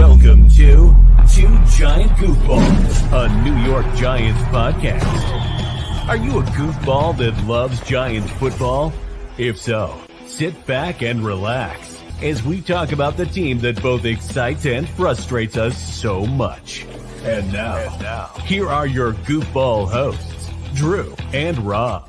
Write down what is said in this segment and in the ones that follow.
Welcome to Two Giant Goofballs, a New York Giants podcast. Are you a goofball that loves Giants football? If so, sit back and relax as we talk about the team that both excites and frustrates us so much. And now, here are your goofball hosts, Drew and Rob.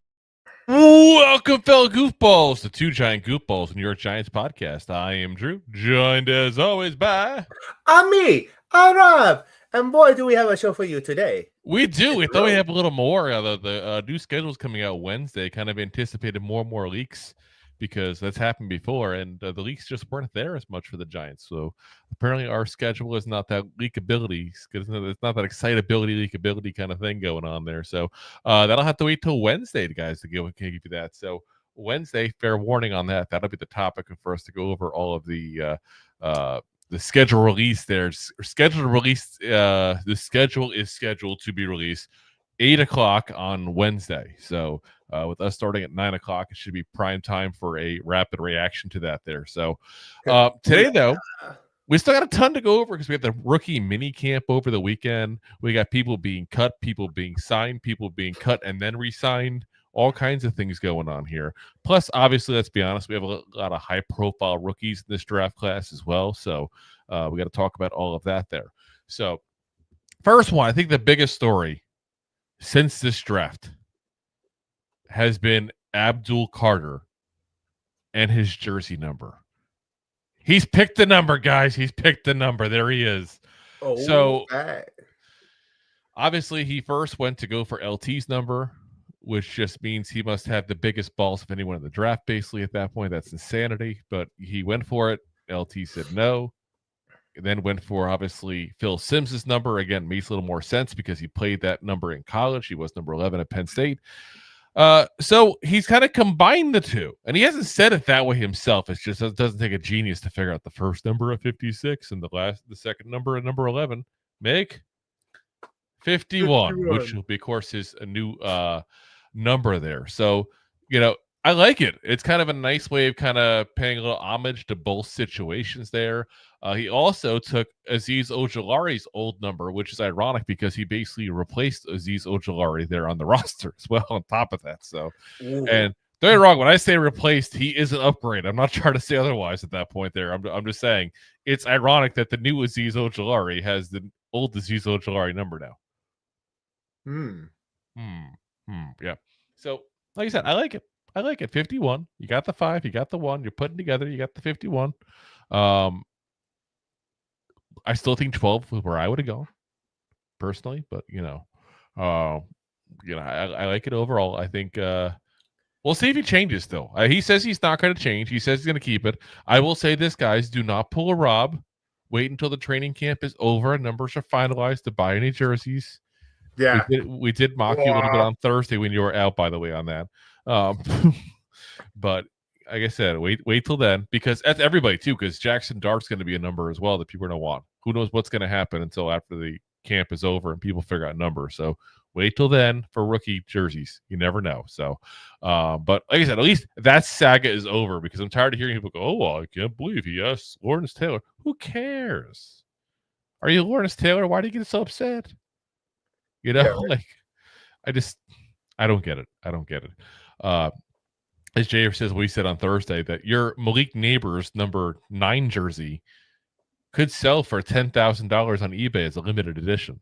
Welcome, fellow goofballs, to Two Giant Goofballs, New York Giants podcast. I am Drew, joined as always by... I'm me, I'm Rob, and boy, do we have a show for you today. We do. We thought we have a little more. The new schedule is coming out Wednesday. Kind of anticipated more and more leaks because that's happened before, and the leaks just weren't there as much for the Giants. So apparently our schedule is not that leakability. It's not that excitability, leakability kind of thing going on there. So that'll have to wait till Wednesday, guys, to give you that. So Wednesday, fair warning on that. That'll be the topic for us to go over all of the schedule release there. Scheduled release. The schedule is scheduled to be released 8 o'clock on Wednesday. So with us starting at 9 o'clock, it should be prime time for a rapid reaction to that there. So today, though, we still got a ton to go over because we have the rookie mini camp over the weekend. We got people being cut, people being signed, people being cut and then re-signed. All kinds of things going on here. Plus, obviously, let's be honest, we have a lot of high-profile rookies in this draft class as well. So we got to talk about all of that there. So first one, I think the biggest story since this draft has been Abdul Carter and his jersey number. He's picked the number, guys. He's picked the number. There he is. Oh, so okay. Obviously, he first went to go for LT's number, which just means he must have the biggest balls of anyone in the draft, basically, at that point. That's insanity. But he went for it. LT said no. And then went for, obviously, Phil Simms' number. Again, makes a little more sense because he played that number in college. He was number 11 at Penn State. So he's kind of combined the two. And he hasn't said it that way himself. It's just it doesn't take a genius to figure out the first number of 56 and the second number at number 11. Make 51, which will be, of course, his new number there. So, I like it. It's kind of a nice way of kind of paying a little homage to both situations there. He also took Azeez Ojulari's old number, which is ironic because he basically replaced Azeez Ojulari there on the roster as well on top of that. So, and don't get me wrong, when I say replaced, he is an upgrade. I'm not trying to say otherwise at that point there. I'm just saying it's ironic that the new Azeez Ojulari has the old Azeez Ojulari number now. Yeah. So, like I said, I like it. 51. You got the 5, you got the 1, you're putting together, you got the 51. I still think 12 was where I would have gone personally, but I like it overall. I think we'll see if he changes still. He says he's not going to change. He says he's going to keep it. I will say this, guys, do not pull a Rob. Wait until the training camp is over and numbers are finalized to buy any jerseys. Yeah, we did mock you a little bit on Thursday when you were out, by the way, on that. But like I said, wait till then, because that's everybody too, because Jaxson Dart's going to be a number as well that people are going to want. Who knows what's going to happen until after the camp is over and people figure out numbers. So wait till then for rookie jerseys. You never know. So, but like I said, at least that saga is over, because I'm tired of hearing people go, "Oh, well, I can't believe he asked Lawrence Taylor." Who cares? Are you Lawrence Taylor? Why do you get so upset? Like, I don't get it. I don't get it. As Jay says, we said on Thursday that your Malik Neighbors number 9 jersey could sell for $10,000 on eBay as a limited edition.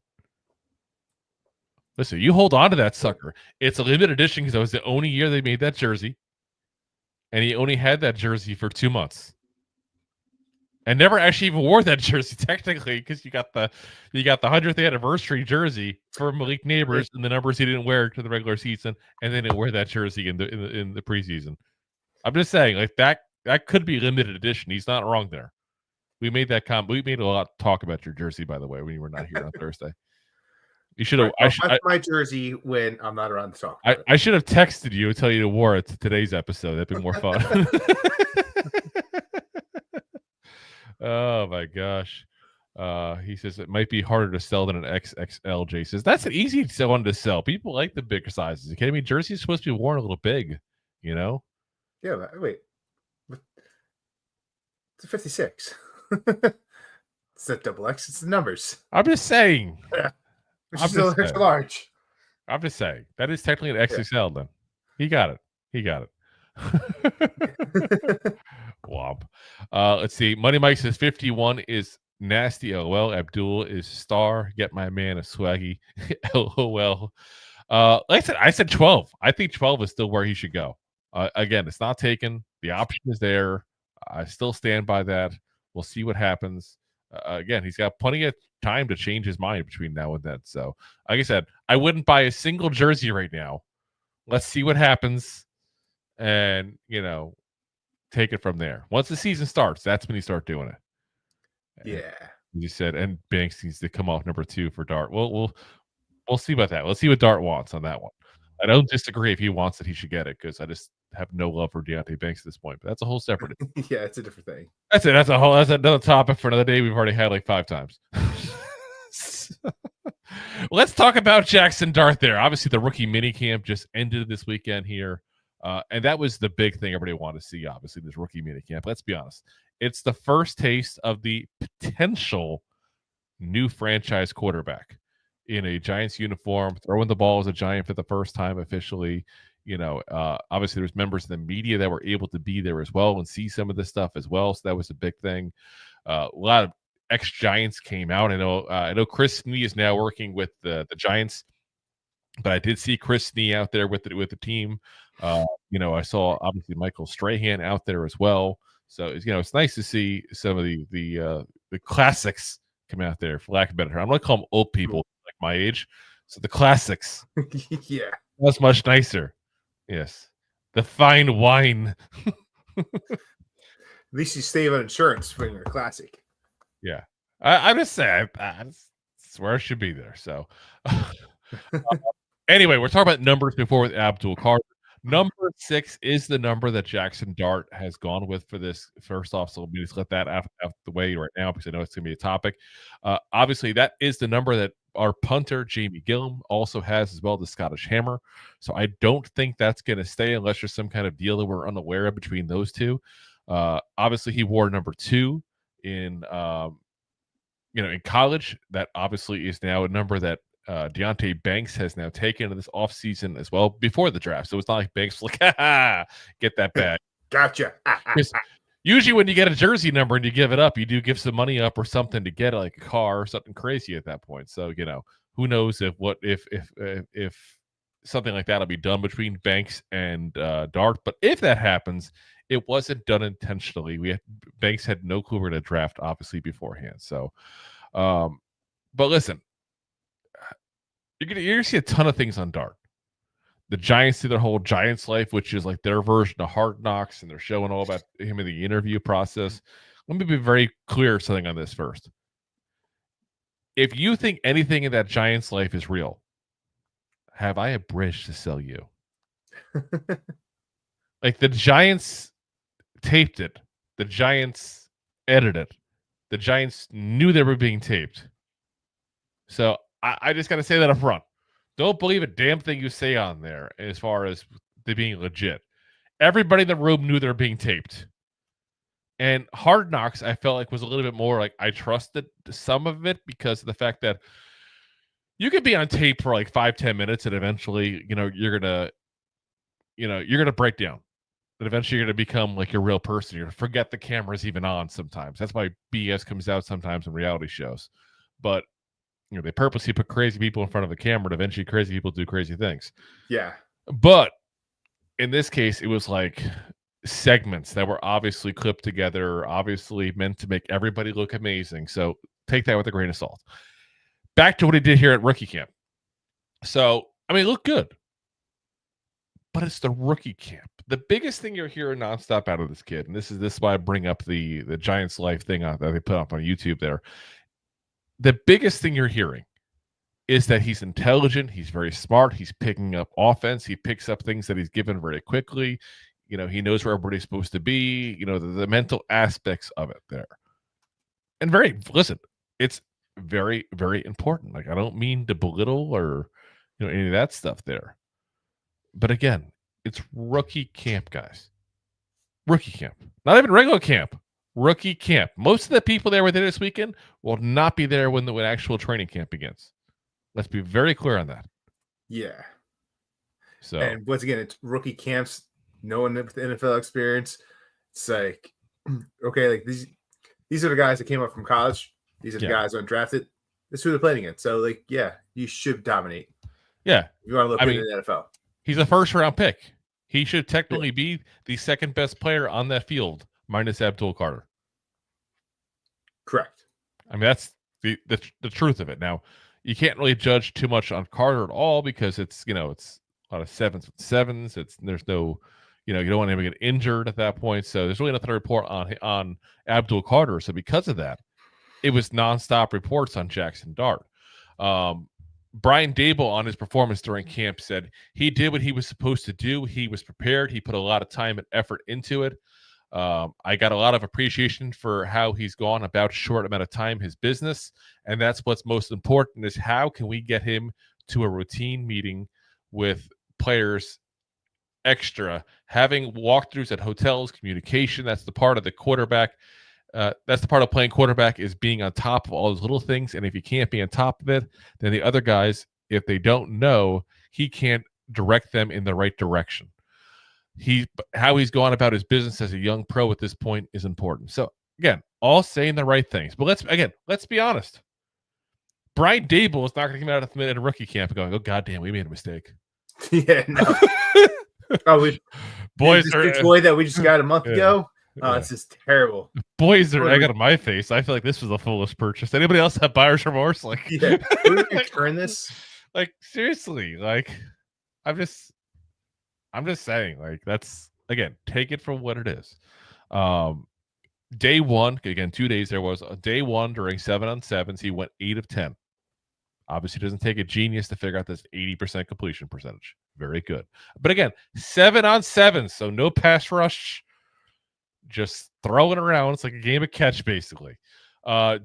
Listen, you hold on to that sucker. It's a limited edition because it was the only year they made that jersey, and he only had that jersey for 2 months, and never actually even wore that jersey technically, because you got the 100th anniversary jersey for Malik Neighbors and the numbers he didn't wear to the regular season, and then didn't wear that jersey in the preseason. I'm just saying, like, that could be limited edition. He's not wrong there. We made that we made a lot of talk about your jersey, by the way, when you were not here on Thursday. You should have. That's my jersey when I'm not around the talk. I should have texted you and tell you to wear it to today's episode. That'd be more fun. Oh my gosh. He says it might be harder to sell than an XXL. Jay says that's an easy one to sell. People like the bigger sizes. You kidding me? Jersey is supposed to be worn a little big, Yeah, but wait. It's a 56. It's not double X. It's the numbers. I'm just saying. Which is still extra large. I'm just saying. That is technically an XXL then. He got it. Womp. Let's see. Money Mike says 51 is nasty. LOL. Abdul is star. Get my man a swaggy. LOL. Like I said 12. I think 12 is still where he should go. Again, it's not taken. The option is there. I still stand by that. We'll see what happens. Again, he's got plenty of time to change his mind between now and then. So, like I said, I wouldn't buy a single jersey right now. Let's see what happens. And, take it from there. Once the season starts, that's when you start doing it. Yeah. You said, and Banks needs to come off number 2 for Dart. We'll see about that. Let's see what Dart wants on that one. I don't disagree if he wants it, he should get it, because I just have no love for Deontay Banks at this point. But that's a whole separate. Yeah, it's a different thing. That's it. That's another topic for another day. We've already had like 5 times. Let's talk about Jaxson Dart there. Obviously, the rookie minicamp just ended this weekend here. And that was the big thing everybody wanted to see, obviously, this rookie minicamp. Let's be honest. It's the first taste of the potential new franchise quarterback in a Giants uniform, throwing the ball as a Giant for the first time officially. Obviously, there's members of the media that were able to be there as well and see some of this stuff as well. So that was a big thing. A lot of ex-Giants came out. I know Chris Snee is now working with the Giants, but I did see Chris Snee out there with the team. I saw obviously Michael Strahan out there as well. So it's nice to see some of the classics come out there, for lack of a better term. I'm going to call them old people like my age. So the classics. Yeah. That's much nicer. Yes. The fine wine. At least you save on insurance when you're a classic. Yeah. I'm just saying, that's where I should be there. So anyway, we're talking about numbers before with Abdul Carter. Number 6 is the number that Jaxson Dart has gone with for this first off. So let me just let that out the way right now, because I know it's going to be a topic. Obviously, that is the number that our punter, Jamie Gillum, also has as well, the Scottish Hammer. So I don't think that's going to stay unless there's some kind of deal that we're unaware of between those two. Obviously, he wore number 2 in college. That obviously is now a number that Deontay Banks has now taken in this offseason as well before the draft. So it's not like Banks was like, get that back. Gotcha. Usually when you get a jersey number and you give it up, you do give some money up or something to get like a car or something crazy at that point. So, who knows if something like that will be done between Banks and Dart. But if that happens, it wasn't done intentionally. Banks had no clue we're going to draft, obviously, beforehand. So, but listen, you're gonna see a ton of things on Dart. The Giants do their whole Giants life, which is like their version of Hard Knocks, and they're showing all about him in the interview process. Let me be very clear something on this first. If you think anything in that Giants life is real, have I a bridge to sell you? Like, the Giants taped it. The Giants edited it. The Giants knew they were being taped. So I just got to say that up front. Don't believe a damn thing you say on there as far as they being legit. Everybody in the room knew they were being taped. And Hard Knocks, I felt like, was a little bit more like I trusted some of it because of the fact that you could be on tape for like 5-10 minutes and eventually, you're gonna break down. And eventually you're gonna become like your real person. You're gonna forget the camera's even on sometimes. That's why BS comes out sometimes in reality shows. But they purposely put crazy people in front of the camera, and eventually crazy people do crazy things. Yeah. But in this case, it was like segments that were obviously clipped together, obviously meant to make everybody look amazing. So take that with a grain of salt. Back to what he did here at rookie camp. So, it looked good. But it's the rookie camp. The biggest thing you're hearing nonstop out of this kid, and this is why I bring up the Giants Life thing that they put up on YouTube there. The biggest thing you're hearing is that he's intelligent, he's very smart, he's picking up offense, he picks up things that he's given very quickly. He knows where everybody's supposed to be, the mental aspects of it there. And it's very, very important. Like, I don't mean to belittle or, any of that stuff there. But again, it's rookie camp, guys. Rookie camp. Not even regular camp. rookie camp. Most of the people there were there this weekend will not be there when actual training camp begins. Let's be very clear on that. Yeah. So, and once again, it's rookie camps. No one with the NFL experience. It's like, okay, like these are the guys that came up from college. These are the guys undrafted. This is who they're playing against. So, like, yeah, you should dominate. Yeah. You want to look in the NFL. He's a first-round pick. He should technically be the second best player on that field, minus Abdul Carter. Correct. I mean, that's the truth of it. Now, you can't really judge too much on Carter at all because it's a lot of sevens with sevens. There's no, you don't want him to get injured at that point. So there's really nothing to report on Abdul Carter. So because of that, it was nonstop reports on Jaxson Dart. Brian Daboll on his performance during camp said he did what he was supposed to do. He was prepared. He put a lot of time and effort into it. I got a lot of appreciation for how he's gone about short amount of time, his business. And that's what's most important is how can we get him to a routine meeting with players extra, having walkthroughs at hotels, communication. That's the part of the quarterback. That's the part of playing quarterback is being on top of all those little things. And if you can't be on top of it, then the other guys, if they don't know, he can't direct them in the right direction. How he's gone about his business as a young pro at this point is important. So again, all saying the right things. But let's be honest. Brian Daboll is not going to come out of a rookie camp going, "Oh goddamn, we made a mistake." Yeah, no. Boys, this boy that we just got a month ago. Oh, it's just terrible. Boys are egg out of my face. I feel like this was a foolish purchase. Anybody else have buyer's remorse? Like, yeah, we return this. Like, seriously, like, I'm just saying, like, that's again, take it for what it is. Day one, again, 2 days. There was a day one during 7-on-7s. He went 8 of 10. Obviously, it doesn't take a genius to figure out this 80% completion percentage. Very good. But again, 7-on-7, so no pass rush. Just throwing around. It's like a game of catch, basically.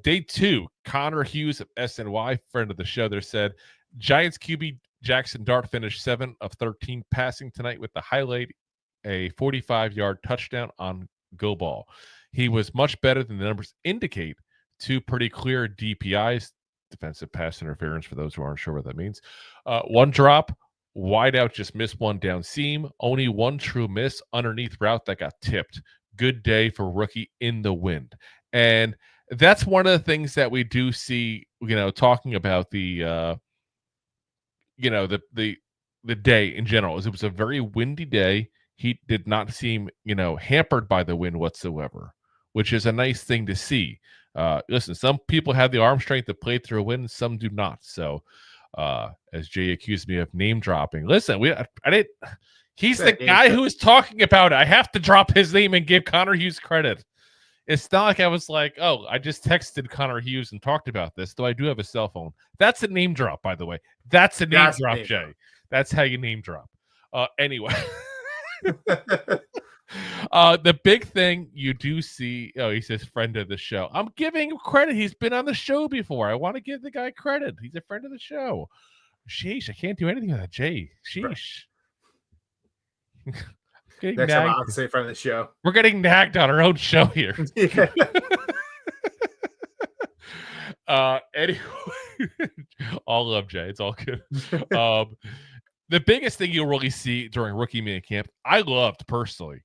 Day two, Connor Hughes of SNY, friend of the show, there said, Giants QB Jaxson Dart finished 7 of 13 passing tonight with the highlight, a 45-yard touchdown on go ball. He was much better than the numbers indicate. 2 pretty clear DPIs, defensive pass interference, for those who aren't sure what that means. 1 drop, wide out, just missed 1 down seam. Only 1 true miss underneath route that got tipped. Good day for rookie in the wind. And that's one of the things that we do see, talking about the day in general, is it was a very windy day. He did not seem, hampered by the wind whatsoever, which is a nice thing to see. Listen, some people have the arm strength to play through a wind, some do not. So, as Jay accused me of name dropping, listen, I didn't. He's the guy who is talking about it. I have to drop his name and give Connor Hughes credit. It's not like I was like, oh, I just texted Connor Hughes and talked about this, though I do have a cell phone. That's a name drop, by the way. That's a name drop, Jay. That's how you name drop. Anyway. The big thing you do see, he says friend of the show. I'm giving him credit. He's been on the show before. I want to give the guy credit. He's a friend of the show. Sheesh, I can't do anything with that, Jay. Sheesh. Next time I'll say friend of the show. We're getting nagged on our own show here. Anyway, all love, Jay. It's all good. The biggest thing you'll really see during rookie mini camp, I loved personally,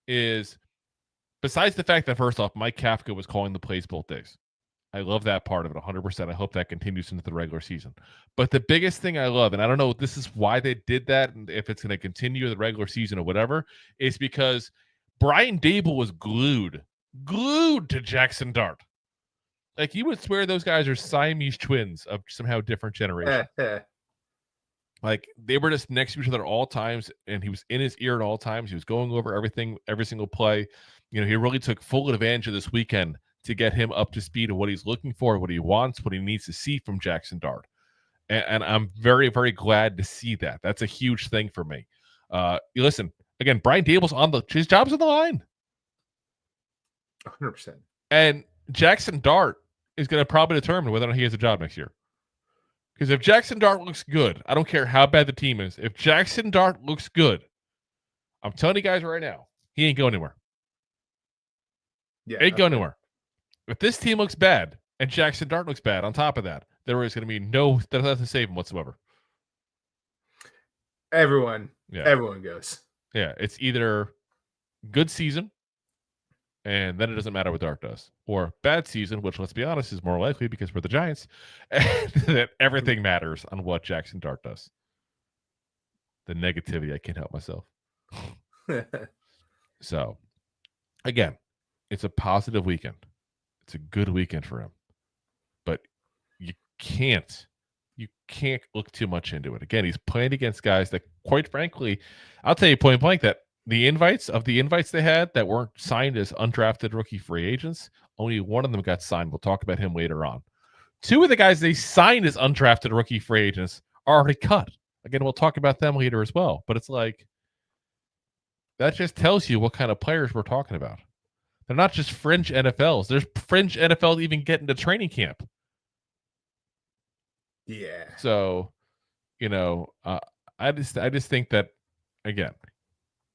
is besides the fact that first off, Mike Kafka was calling the plays both days. I love that part of it 100%. I hope that continues into the regular season. But the biggest thing I love, and I don't know if this is why they did that and if it's going to continue in the regular season or whatever, is because Brian Daboll was glued to Jaxson Dart. Like, you would swear those guys are Siamese twins of somehow different generations. Like, they were just next to each other at all times, and he was in his ear at all times. He was going over everything, every single play. He really took full advantage of this weekend to get him up to speed of what he's looking for, what he wants, what he needs to see from Jaxson Dart. And I'm very, very glad to see that. That's a huge thing for me. Listen, again, Brian Daboll's his job's on the line. 100%. And Jaxson Dart is going to probably determine whether or not he has a job next year. Because if Jaxson Dart looks good, I don't care how bad the team is. If Jaxson Dart looks good, I'm telling you guys right now, he ain't going anywhere. Yeah, Ain't going anywhere. If this team looks bad and Jaxson Dart looks bad on top of that, there is going to be nothing to save him whatsoever. Everyone goes. Yeah, it's either good season, and then it doesn't matter what Dart does, or bad season, which, let's be honest, is more likely because we're the Giants, and that everything matters on what Jaxson Dart does. The negativity, I can't help myself. So, again, it's a positive weekend. It's a good weekend for him. But you can't look too much into it. Again, he's playing against guys that, quite frankly, I'll tell you point blank that the invites they had that weren't signed as undrafted rookie free agents, only one of them got signed. We'll talk about him later on. Two of the guys they signed as undrafted rookie free agents are already cut. Again, we'll talk about them later as well. But it's like, that just tells you what kind of players we're talking about. They're not just fringe NFLs. There's fringe NFL to even get into training camp. Yeah. So, I just think that, again,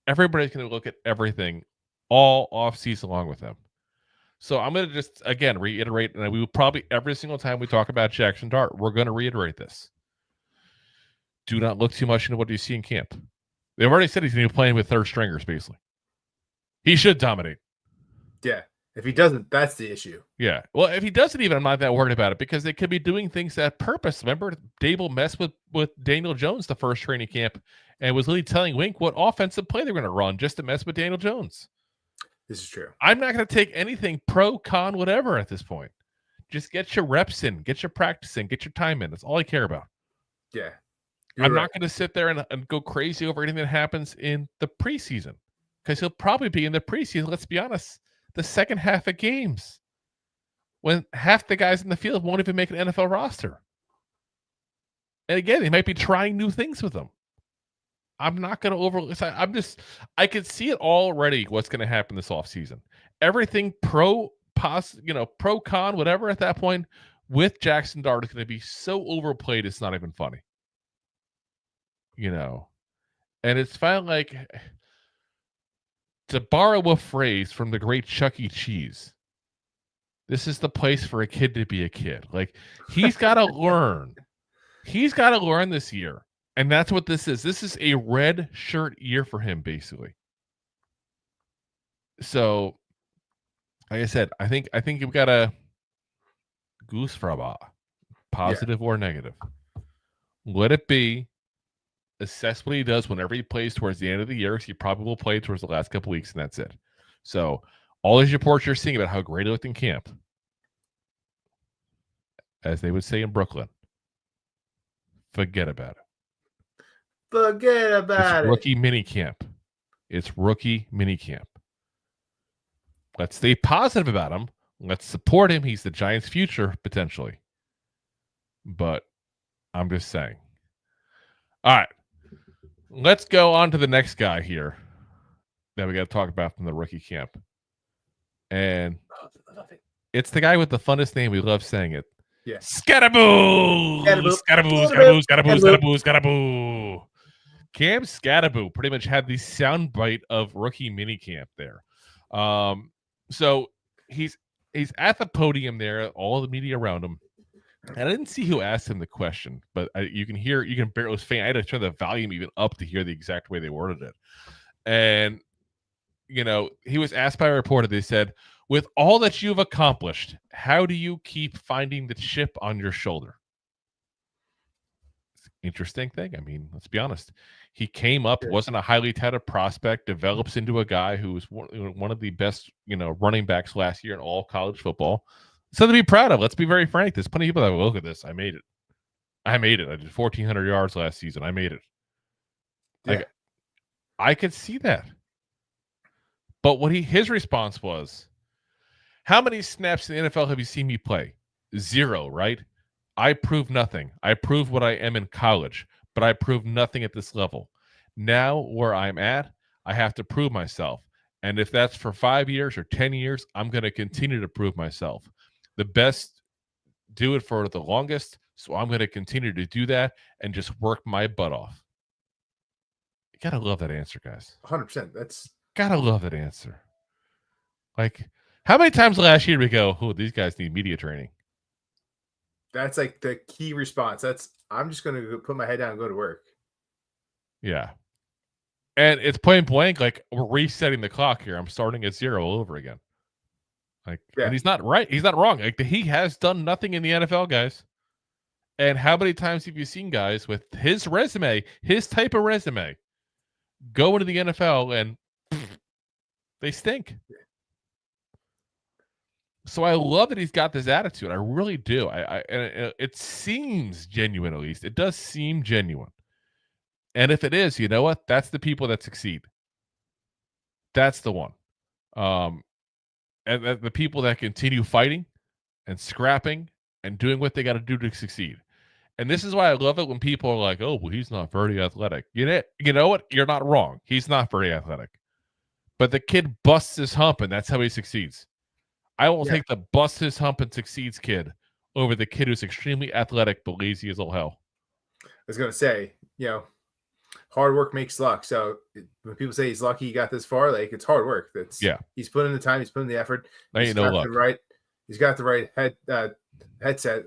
everybody's going to look at everything all off season along with them. So I'm going to just, again, reiterate, and we will probably every single time we talk about Jaxson Dart, we're going to reiterate this. Do not look too much into what you see in camp. They've already said he's going to be playing with third stringers, basically. He should dominate. Yeah. If he doesn't, that's the issue. Yeah. Well, if he doesn't even, I'm not that worried about it because they could be doing things that purpose. Remember, Daboll messed with Daniel Jones the first training camp and was literally telling Wink what offensive play they're going to run just to mess with Daniel Jones. This is true. I'm not going to take anything pro, con, whatever at this point. Just get your reps in, get your practice in, get your time in. That's all I care about. Yeah. I'm not going to sit there and go crazy over anything that happens in the preseason because he'll probably be in the preseason, let's be honest, the second half of games when half the guys in the field won't even make an NFL roster. And again, they might be trying new things with them. I'm not going to I can see it already what's going to happen this offseason. Everything pro, con, whatever at that point with Jaxson Dart is going to be so overplayed it's not even funny. And it's finally like, to borrow a phrase from the great Chuck E. Cheese, this is the place for a kid to be a kid. Like, he's got to learn. He's got to learn this year. And that's what this is. This is a red shirt year for him, basically. So, like I said, I think you've got a goose fraba, positive or negative. Let it be. Assess what he does whenever he plays towards the end of the year. He probably will play towards the last couple weeks, and that's it. So, all these reports you're seeing about how great he looked in camp, as they would say in Brooklyn, forget about it. Forget about it. Rookie mini camp. It's rookie mini camp. Let's stay positive about him. Let's support him. He's the Giants' future, potentially. But I'm just saying. All right. Let's go on to the next guy here that we got to talk about from the rookie camp. And it's the guy with the funnest name. We love saying it. Yeah. Skattebo! Skattebo! Cam Skattebo pretty much had the soundbite of rookie minicamp there. So he's at the podium there, all the media around him. And I didn't see who asked him the question, but you can barely, it was faint. I had to turn the volume even up to hear the exact way they worded it. And, he was asked by a reporter, they said, with all that you've accomplished, how do you keep finding the chip on your shoulder? It's an interesting thing. I mean, let's be honest. He came up, wasn't a highly touted prospect, develops into a guy who was one of the best, running backs last year in all college football. Something to be proud of. Let's be very frank. There's plenty of people that will look at this. I made it. I did 1,400 yards last season. I made it. Yeah. I could see that. But his response was, how many snaps in the NFL have you seen me play? 0, right? I proved nothing. I proved what I am in college, but I proved nothing at this level. Now where I'm at, I have to prove myself. And if that's for 5 years or 10 years, I'm going to continue to prove myself. The best do it for the longest, so I'm going to continue to do that and just work my butt off. You got to love that answer, guys. 100%. That's got to love that answer. Like, How many times last year did we go, oh, these guys need media training? That's like the key response. I'm just going to put my head down and go to work. Yeah. And it's point blank, like, we're resetting the clock here. I'm starting at 0 all over again. Like, and he's not right. He's not wrong. Like, he has done nothing in the NFL, guys. And how many times have you seen guys with his resume, his type of resume, go into the NFL and they stink? So I love that he's got this attitude. I really do. And it seems genuine, at least. It does seem genuine. And if it is, you know what? That's the people that succeed. That's the one. And the people that continue fighting and scrapping and doing what they got to do to succeed. And this is why I love it when people are like, oh, well, he's not very athletic. You know what? You're not wrong. He's not very athletic. But the kid busts his hump, and that's how he succeeds. I will take the bust his hump and succeeds kid over the kid who's extremely athletic but lazy as all hell. I was going to say, hard work makes luck. So when people say he's lucky he got this far, like, it's hard work. He's putting in the time, he's putting in the effort. He's got the right headset,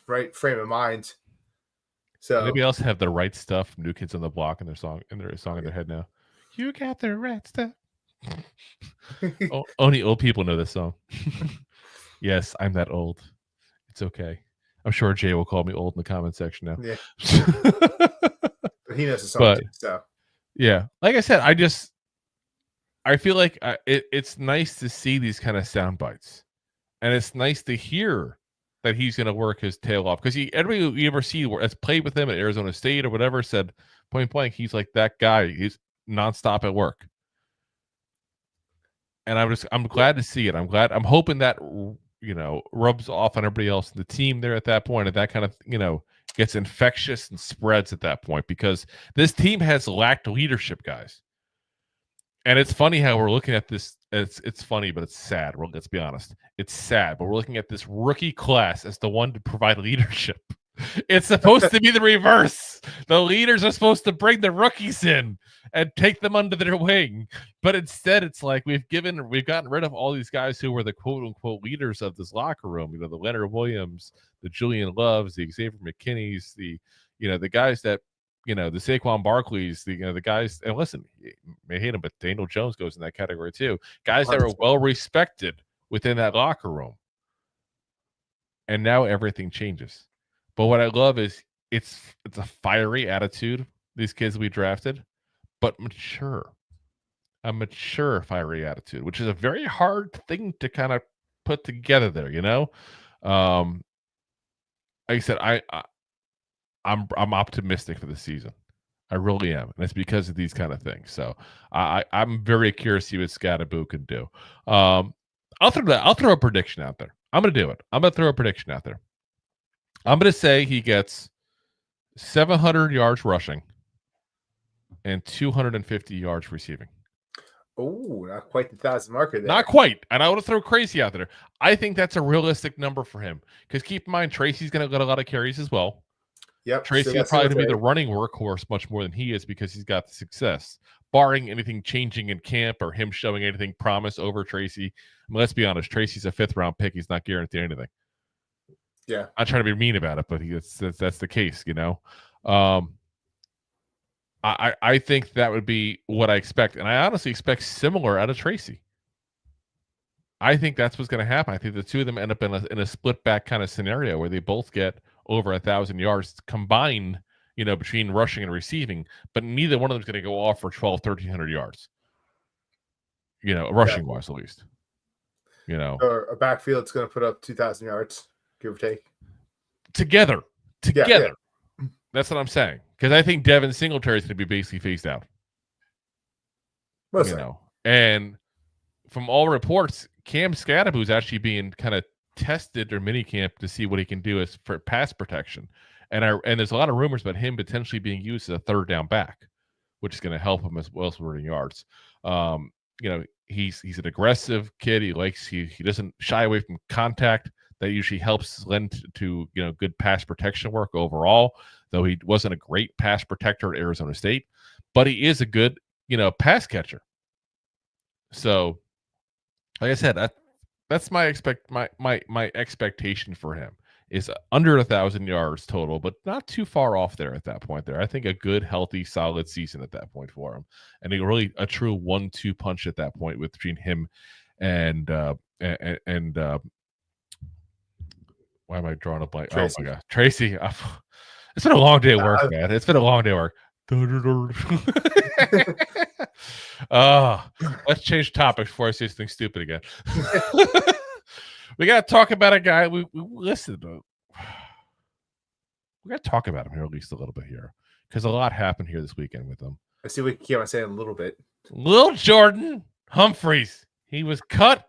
right frame of mind. So maybe else have the right stuff. New Kids on the Block in their song in their head now. You got the right stuff. Only old people know this song. Yes, I'm that old. It's okay. I'm sure Jay will call me old in the comment section now. Yeah. But he knows the song too, so. Yeah. Like I said, I feel like it's nice to see these kind of sound bites. And it's nice to hear that he's going to work his tail off. Because everybody you ever see that's played with him at Arizona State or whatever said, point blank, he's like that guy. He's nonstop at work. And I'm glad to see it. I'm hoping that, rubs off on everybody else in the team there at that point. And that kind of, gets infectious and spreads at that point, because this team has lacked leadership, guys. And it's funny how we're looking at this. It's funny, but it's sad. Well, let's be honest. It's sad, but we're looking at this rookie class as the one to provide leadership. It's supposed to be the reverse. The leaders are supposed to bring the rookies in and take them under their wing. But instead, it's like we've gotten rid of all these guys who were the quote unquote leaders of this locker room. The Leonard Williams, the Julian Loves, the Xavier McKinney's, the guys that, the Saquon Barkleys, the guys, and listen, you may hate him, but Daniel Jones goes in that category too. Guys that are well respected within that locker room. And now everything changes. But what I love is it's a fiery attitude, these kids we drafted, but mature. A mature, fiery attitude, which is a very hard thing to kind of put together there, Like I said, I'm optimistic for the season. I really am. And it's because of these kind of things. So I'm very curious to see what Skattebo can do. I'll throw a prediction out there. I'm going to do it. I'm going to throw a prediction out there. I'm going to say he gets 700 yards rushing and 250 yards receiving. Oh, not quite the 1,000 marker there. Not quite. And I want to throw crazy out there. I think that's a realistic number for him. Because keep in mind, Tracy's going to get a lot of carries as well. Yep. Tracy will probably be the running workhorse much more than he is because he's got the success. Barring anything changing in camp or him showing anything promise over Tracy. I mean, let's be honest. Tracy's a 5th-round pick. He's not guaranteed anything. Yeah. I'm trying to be mean about it, but that's the case, I think that would be what I expect. And I honestly expect similar out of Tracy. I think that's what's going to happen. I think the two of them end up in a split back kind of scenario where they both get over 1,000 yards combined, between rushing and receiving, but neither one of them is going to go off for 1,300 yards, rushing wise, at least, Or a backfield's going to put up 2,000 yards, give or take. Together. Yeah. That's what I'm saying. Because I think Devin Singletary is going to be basically phased out. Mostly. And from all reports, Cam Skattebo is actually being kind of tested or mini camp to see what he can do as for pass protection. And there's a lot of rumors about him potentially being used as a 3rd down back, which is going to help him as well as running yards. He's an aggressive kid. He doesn't shy away from contact. That usually helps lend to good pass protection work overall. Though he wasn't a great pass protector at Arizona State, but he is a good pass catcher. So, like I said, that's my expectation for him is under 1,000 yards total, but not too far off there at that point. There, I think a good, healthy, solid season at that point for him, and a true 1-2 punch at that point between him and why am I drawing a blank? Tracy. Oh my god, Tracy! It's been a long day of work, man. It's been a long day of work. Let's change topics before I say something stupid again. We got to talk about a guy. We got to talk about him here at least a little bit here because a lot happened here this weekend with him. I see we keep on saying a little bit. Lil Jordan Humphreys. He was cut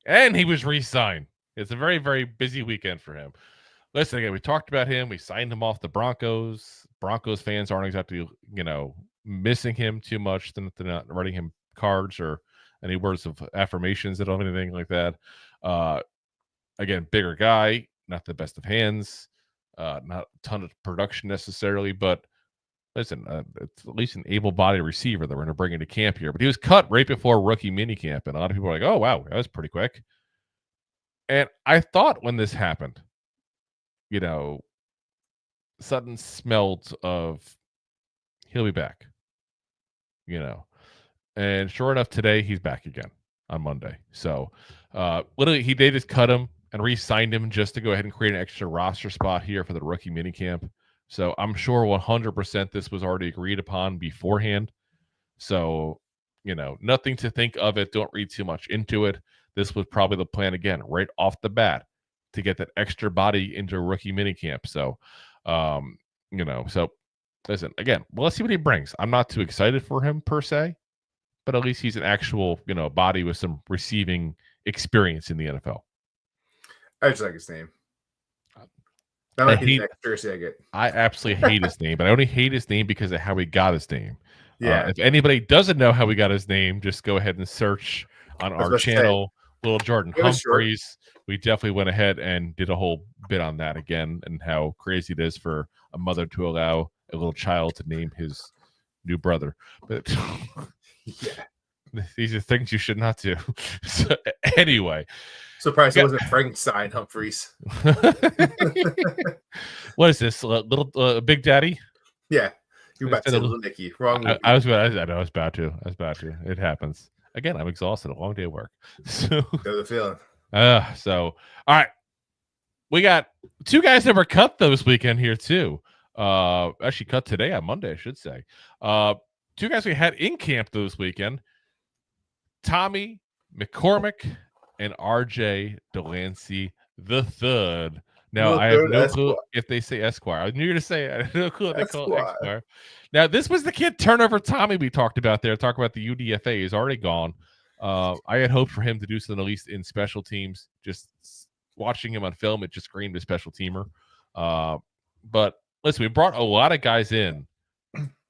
and he was re-signed. It's a very, very busy weekend for him. Listen, again, we talked about him. We signed him off the Broncos. Broncos fans aren't exactly, missing him too much. They're not writing him cards or any words of affirmations or anything like that. Again, bigger guy, not the best of hands, not a ton of production necessarily, but listen, it's at least an able-bodied receiver that we're going to bring into camp here. But he was cut right before rookie minicamp, and a lot of people are like, oh, wow, that was pretty quick. And I thought when this happened, Sutton smelled of he'll be back, and sure enough, today he's back again on Monday. So literally they just cut him and re-signed him just to go ahead and create an extra roster spot here for the rookie minicamp. So I'm sure 100% this was already agreed upon beforehand. So, nothing to think of it. Don't read too much into it. This was probably the plan again, right off the bat, to get that extra body into a rookie minicamp. So, so listen, again, well, let's see what he brings. I'm not too excited for him per se, but at least he's an actual, body with some receiving experience in the NFL. I just like his name. That might be the next jersey I get. I absolutely hate his name, but I only hate his name because of how he got his name. Yeah. If anybody doesn't know how we got his name, just go ahead and search on our channel, Little Jordan Humphreys. We definitely went ahead and did a whole bit on that again and how crazy it is for a mother to allow a little child to name his new brother. But these are things you should not do. So, anyway. Surprised it wasn't Frankenstein Humphreys. What is this? Little Big Daddy? Yeah. You were about to say Little Nicky. Wrong. I was about to. It happens. Again, I'm exhausted. A long day of work. So, the feeling. All right. We got two guys that were cut this weekend here too. Actually cut today on Monday, I should say. Two guys we had in camp this weekend. Tommy McCormick and RJ Delancey the third. Now, I have no clue if they say Esquire. I knew you were to say I have no clue if they call it Esquire. Now, this was the kid turnover Tommy we talked about there. Talk about the UDFA. He's already gone. I had hoped for him to do something at least in special teams. Just watching him on film, it just screamed a special teamer. But listen, we brought a lot of guys in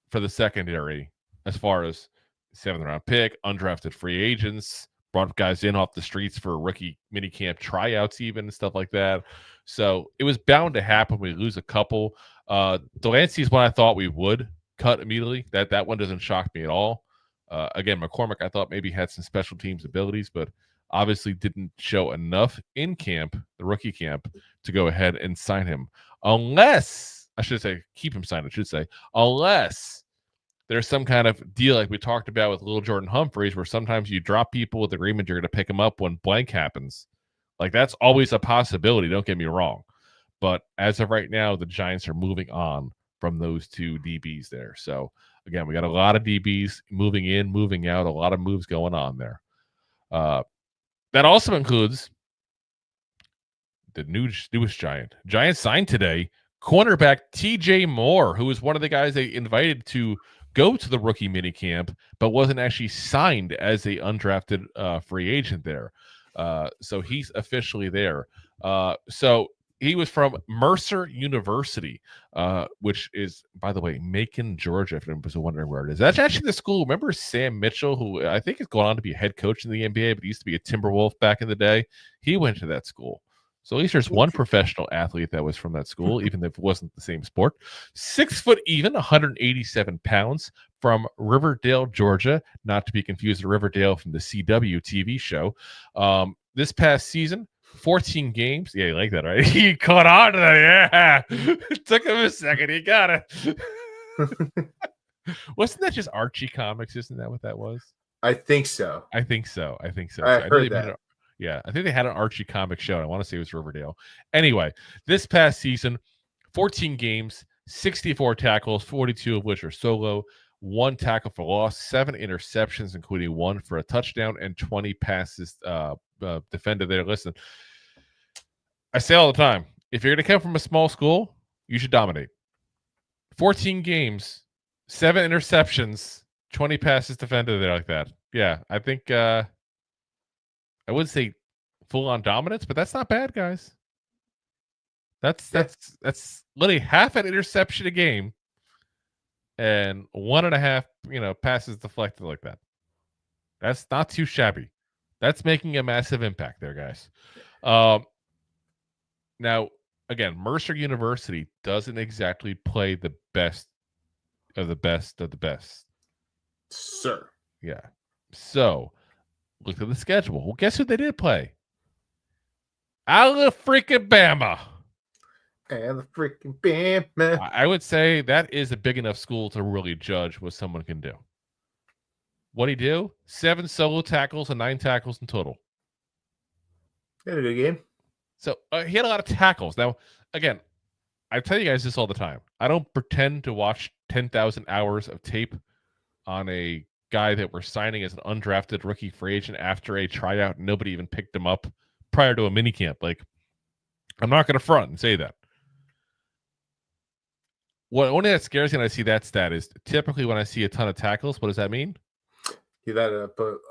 for the secondary as far as 7th-round pick, undrafted free agents, brought guys in off the streets for rookie minicamp tryouts even and stuff like that. So it was bound to happen. We lose a couple. Delancey's one I thought we would cut immediately. That one doesn't shock me at all. Again, McCormick, I thought maybe had some special teams abilities, but obviously didn't show enough in camp, the rookie camp, to go ahead and sign him. Unless, I should say, keep him signed, unless there's some kind of deal like we talked about with Little Jordan Humphreys, where sometimes you drop people with agreement you're going to pick them up when blank happens. Like, that's always a possibility, don't get me wrong. But as of right now, the Giants are moving on from those two DBs there. So, again, we got a lot of DBs moving in, moving out, a lot of moves going on there. That also includes the newest Giant. Giants signed today cornerback TJ Moore, who was one of the guys they invited to go to the rookie minicamp, but wasn't actually signed as a undrafted free agent there. So he's officially there. So he was from Mercer University, which is, by the way, Macon, Georgia, if anybody's wondering where it is. That's actually the school. Remember Sam Mitchell, who I think is going on to be a head coach in the NBA, but he used to be a Timberwolf back in the day? He went to that school. So at least there's one professional athlete that was from that school, even if it wasn't the same sport. 6 foot even, 187 pounds, from Riverdale, Georgia, not to be confused with Riverdale from the CW TV show. This past season, 14 games. Yeah, you like that, right? He caught on to that. Yeah. It took him a second. He got it. Wasn't that just Archie Comics? Isn't that what that was? I think so. I think so. I heard that. Yeah, I think they had an Archie comic show. And I want to say it was Riverdale. Anyway, this past season, 14 games, 64 tackles, 42 of which are solo, 1 tackle for loss, 7 interceptions, including 1 for a touchdown, and 20 passes defended there. Listen, I say all the time, if you're going to come from a small school, you should dominate. 14 games, 7 interceptions, 20 passes defended there like that. Yeah, I think I wouldn't say full-on dominance, but that's not bad, guys. That's literally half an interception a game and 1.5, passes deflected like that. That's not too shabby. That's making a massive impact there, guys. Now, again, Mercer University doesn't exactly play the best of the best of the best. Sir. Yeah. So, look at the schedule. Well, guess who they did play? Alabama. Alabama. I would say that is a big enough school to really judge what someone can do. What'd he do? 7 solo tackles and 9 tackles in total. He had a good game. So he had a lot of tackles. Now, again, I tell you guys this all the time. I don't pretend to watch 10,000 hours of tape on a guy that we're signing as an undrafted rookie free agent after a tryout. And nobody even picked him up prior to a minicamp. Like, I'm not going to front and say that. What only that scares me when I see that stat is typically when I see a ton of tackles, what does that mean? He had a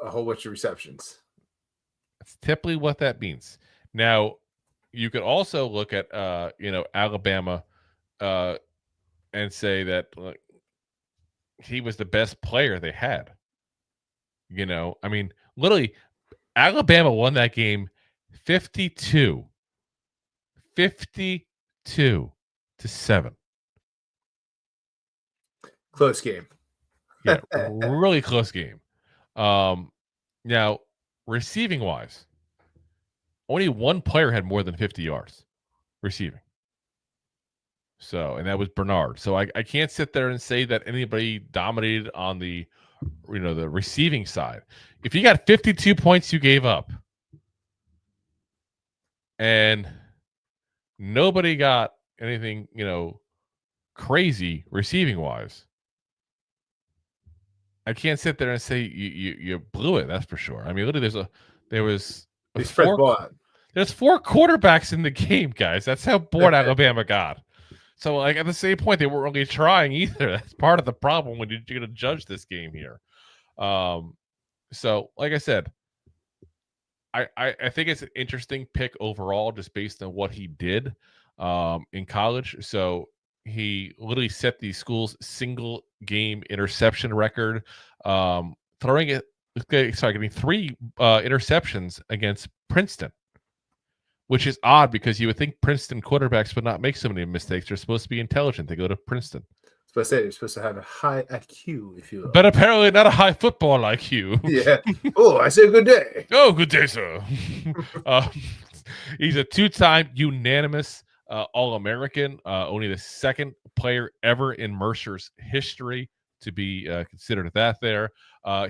whole bunch of receptions. That's typically what that means. Now, you could also look at Alabama and say that he was the best player they had. I mean, literally, Alabama won that game 52-7. Close game. Yeah, really close game. Now, receiving wise, only one player had more than 50 yards receiving. So, and that was Bernard. So I can't sit there and say that anybody dominated on the receiving side. If you got 52 points you gave up and nobody got anything, crazy receiving wise, I can't sit there and say you blew it. That's for sure. I mean, literally, there's 4 quarterbacks in the game, guys. That's how bored Alabama got. So, like, at the same point, they weren't really trying either. That's part of the problem when you're going to judge this game here. So, like I said, I think it's an interesting pick overall, just based on what he did in college. So he literally set the school's single game interception record, getting 3 interceptions against Princeton, which is odd because you would think Princeton quarterbacks would not make so many mistakes. They're supposed to be intelligent. They go to Princeton. I was they're supposed to have a high IQ, if you will. But apparently not a high football IQ. Yeah. Oh, I say good day. Oh, good day, sir. He's a 2-time unanimous All-American, only the 2nd player ever in Mercer's history to be considered that there.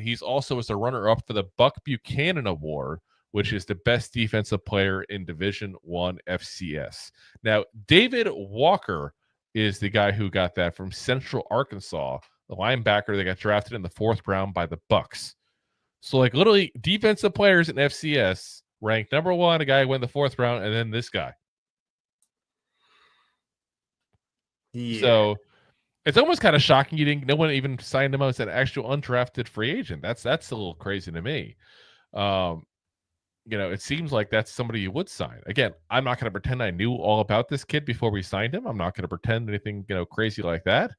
He's also as a runner-up for the Buck Buchanan Award, which is the best defensive player in Division I FCS. Now, David Walker is the guy who got that from Central Arkansas, the linebacker that got drafted in the 4th round by the Bucks. So, like, literally, defensive players in FCS ranked number 1, a guy who went the 4th round, and then this guy. Yeah. So, it's almost kind of shocking no one even signed him out as an actual undrafted free agent. That's a little crazy to me. It seems like that's somebody you would sign. Again, I'm not going to pretend I knew all about this kid before we signed him. I'm not going to pretend anything, crazy like that.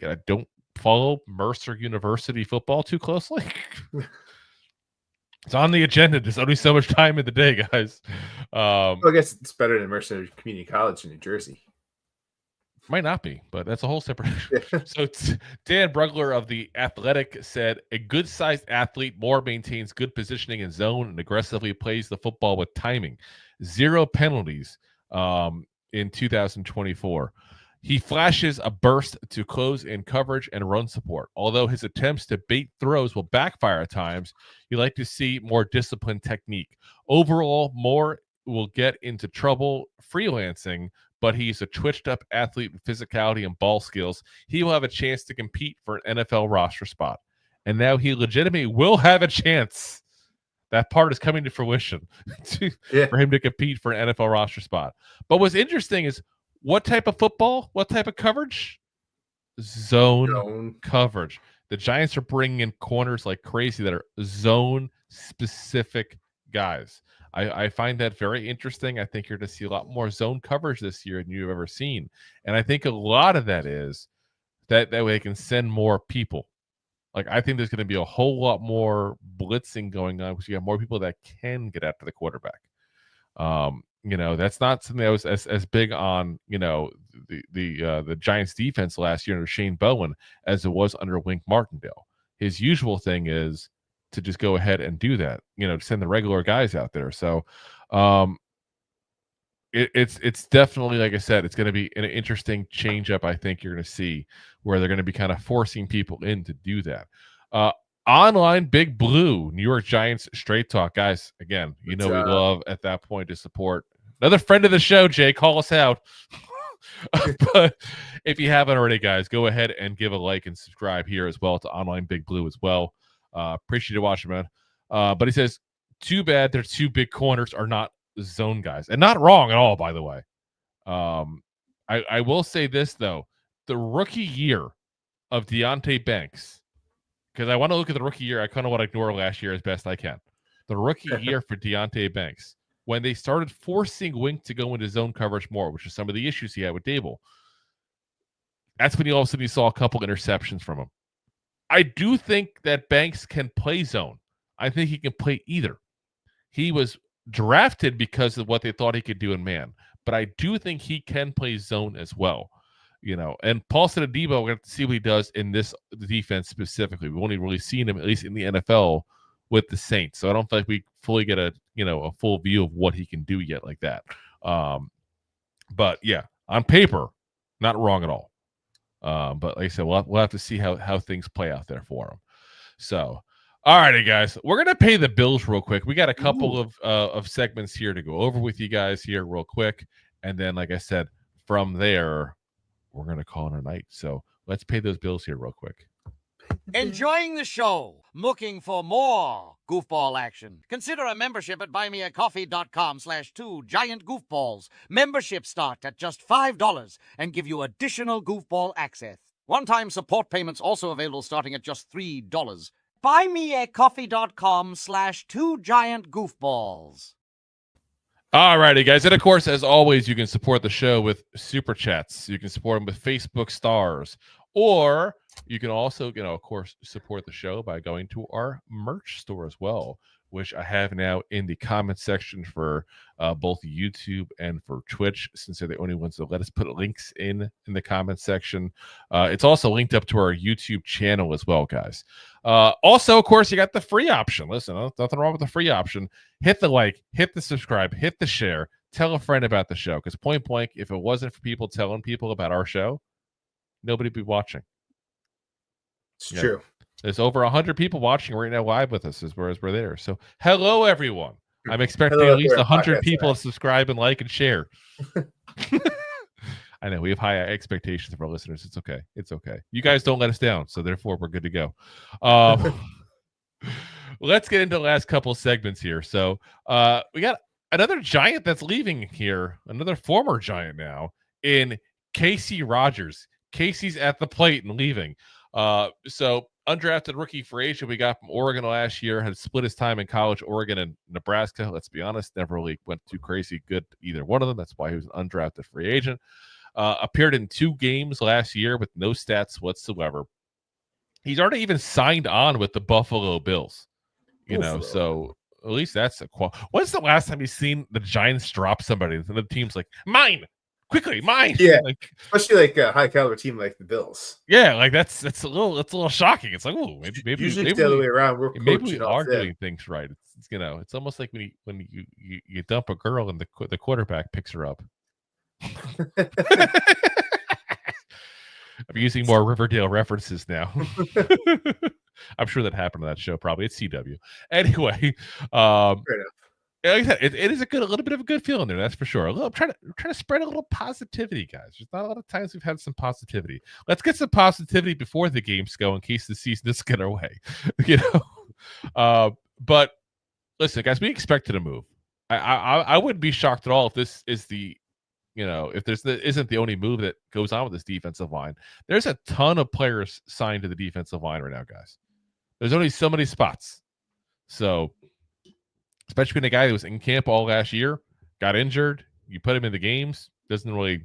I don't follow Mercer University football too closely. It's on the agenda. There's only so much time in the day, guys. I guess it's better than Mercer Community College in New Jersey. Might not be, but that's a whole separate issue. So Dan Brugler of The Athletic said, a good-sized athlete more maintains good positioning in zone and aggressively plays the football with timing. 0 penalties in 2024. He flashes a burst to close in coverage and run support. Although his attempts to bait throws will backfire at times, you like to see more disciplined technique. Overall, Moore will get into trouble freelancing, but he's a twitched-up athlete with physicality and ball skills. He will have a chance to compete for an NFL roster spot. And now he legitimately will have a chance. That part is coming to fruition for him to compete for an NFL roster spot. But what's interesting is what type of football, what type of coverage? Zone coverage. The Giants are bringing in corners like crazy that are zone-specific guys. I find that very interesting. I think you're going to see a lot more zone coverage this year than you've ever seen. And I think a lot of that is that way they can send more people. Like, I think there's going to be a whole lot more blitzing going on because you have more people that can get after the quarterback. That's not something that was as big on, the Giants defense last year under Shane Bowen as it was under Wink Martindale. His usual thing is to just go ahead and do that, to send the regular guys out there. So it's definitely, like I said, it's going to be an interesting change up. I think you're going to see where they're going to be kind of forcing people in to do that. Online Big Blue, New York Giants Straight Talk. Guys, again, we love at that point to support another friend of the show, Jay. Call us out. But if you haven't already, guys, go ahead and give a like and subscribe here as well to Online Big Blue as well. Appreciate you watching, man. But he says, too bad their 2 big corners are not zone guys. And not wrong at all, by the way. I will say this, though. The rookie year of Deonte Banks, because I want to look at the rookie year. I kind of want to ignore last year as best I can. The rookie year for Deonte Banks, when they started forcing Wink to go into zone coverage more, which is some of the issues he had with Daboll, that's when all of a sudden you saw a couple interceptions from him. I do think that Banks can play zone. I think he can play either. He was drafted because of what they thought he could do in man, but I do think he can play zone as well. And Paul Skattebo, we're going to see what he does in this defense specifically. We've only really seen him, at least in the NFL, with the Saints. So I don't feel like we fully get a full view of what he can do yet like that. But yeah, on paper, not wrong at all. But like I said, we'll have to see how things play out there for him. So, all righty, guys, we're going to pay the bills real quick. We got a couple of segments here to go over with you guys here real quick. And then, like I said, from there, we're going to call it a night. So let's pay those bills here real quick. Enjoying the show? Looking for more goofball action? Consider a membership at buymeacoffee.com/2giantgoofballs. Memberships start at just $5 and give you additional goofball access. One-time support payments also available starting at just $3. buymeacoffee.com/2giantgoofballs. All righty, guys. And of course, as always, you can support the show with super chats. You can support them with Facebook stars, or you can also, of course, support the show by going to our merch store as well, which I have now in the comment section for both YouTube and for Twitch, since they're the only ones that let us put links in the comment section. It's also linked up to our YouTube channel as well, guys. Also, of course, you got the free option. Listen, nothing wrong with the free option. Hit the like, hit the subscribe, hit the share, tell a friend about the show. Because point blank, if it wasn't for people telling people about our show, nobody would be watching. It's true. There's over 100 people watching right now live with us as we're there. So hello, everyone. I'm expecting at least 100 people to subscribe and like and share. I know we have high expectations of our listeners. It's okay. It's okay. You guys don't let us down, so therefore we're good to go. Let's get into the last couple of segments here. So we got another Giant that's leaving here, another former Giant now, in Casey Rogers. Casey's at the plate and leaving. So undrafted rookie free agent we got from Oregon last year, had split his time in college, Oregon and Nebraska. Let's be honest, never really went too crazy good either one of them. That's why he was an undrafted free agent. Appeared in 2 games last year with no stats whatsoever. He's already even signed on with the Buffalo Bills. You know, so at least that's a When's the last time you've seen the Giants drop somebody and the team's like, mine, quickly, mine? Yeah, like, especially like a high caliber team like the Bills. Yeah, like that's a little shocking. It's like, oh, maybe Usually it's the other way around. Maybe we are doing things right. It's you know, it's almost like when you dump a girl and the quarterback picks her up. I'm using more Riverdale references now. I'm sure that happened on that show. Probably it's CW. Anyway, like I said, it is a little bit of a good feeling there. That's for sure. I'm trying to spread a little positivity, guys. There's not a lot of times we've had some positivity. Let's get some positivity before the games go, in case the season doesn't get our way. You know. But listen, guys, we expected a move. I wouldn't be shocked at all if this is the, you know, if isn't the only move that goes on with this defensive line. There's a ton of players signed to the defensive line right now, guys. There's only so many spots. So, especially when a guy that was in camp all last year, got injured, you put him in the games, doesn't really,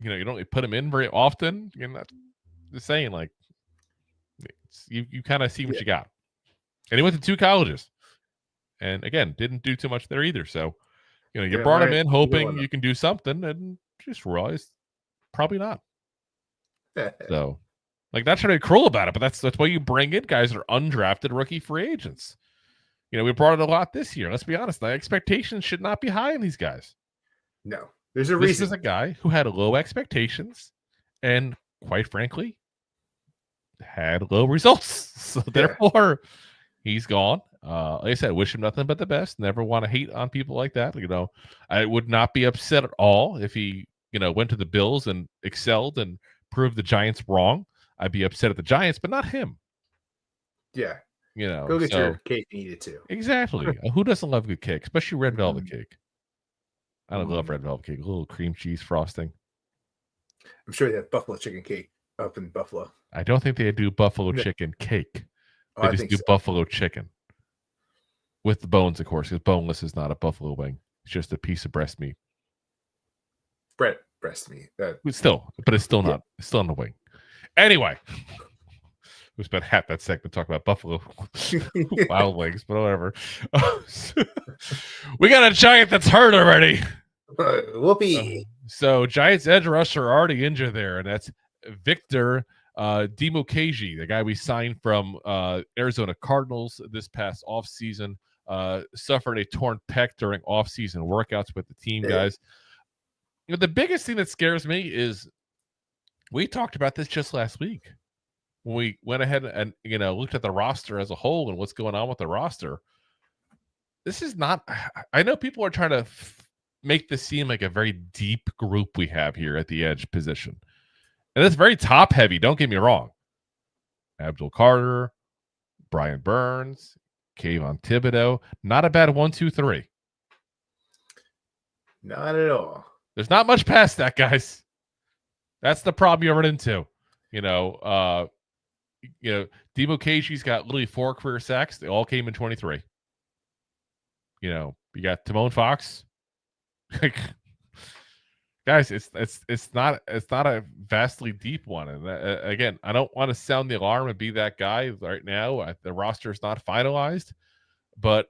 you know, you don't really put him in very often. You're not just saying, like, you kind of see what you got. And he went to 2 colleges. And again, didn't do too much there either. So, you know, you brought him in hoping you can do something, and just realized probably not. So, like, not trying to be cruel about it, but that's why you bring in guys that are undrafted rookie free agents. You know, we brought it a lot this year. Let's be honest. The expectations should not be high in these guys. No, there's a reason. This is a guy who had low expectations and, quite frankly, had low results. So, therefore, he's gone. Like I said, wish him nothing but the best. Never want to hate on people like that. You know, I would not be upset at all if he, you know, went to the Bills and excelled and proved the Giants wrong. I'd be upset at the Giants, but not him. Yeah. You know, go get your cake if you needed to. Exactly. Who doesn't love good cake, especially red velvet cake? I don't love red velvet cake. A little cream cheese frosting. I'm sure they have buffalo chicken cake up in Buffalo. I don't think they do buffalo chicken cake. They just do buffalo chicken. With the bones, of course, because boneless is not a buffalo wing. It's just a piece of breast meat. Breast meat. But it's still not. It's still on the wing. Anyway, we spent half that segment talking about buffalo wild wings, but whatever. We got a Giant that's hurt already. Whoopee. So Giants edge rusher already injured there, and that's Victor Dimukeji, the guy we signed from Arizona Cardinals this past offseason. Suffered a torn pec during offseason workouts with the team, guys. You know, the biggest thing that scares me is we talked about this just last week when we went ahead and, you know, looked at the roster as a whole and what's going on with the roster. This is not, I know people are trying to make this seem like a very deep group we have here at the edge position. And it's very top heavy. Don't get me wrong. Abdul Carter, Brian Burns, Kayvon Thibodeau. Not a bad 1, 2, 3. Not at all. There's not much past that, guys. That's the problem you run into. You know, Dimukeji's got literally 4 career sacks. They all came in 23. You know, you got Timon Fox. Guys, it's not a vastly deep one. And again, I don't want to sound the alarm and be that guy right now. The roster is not finalized, but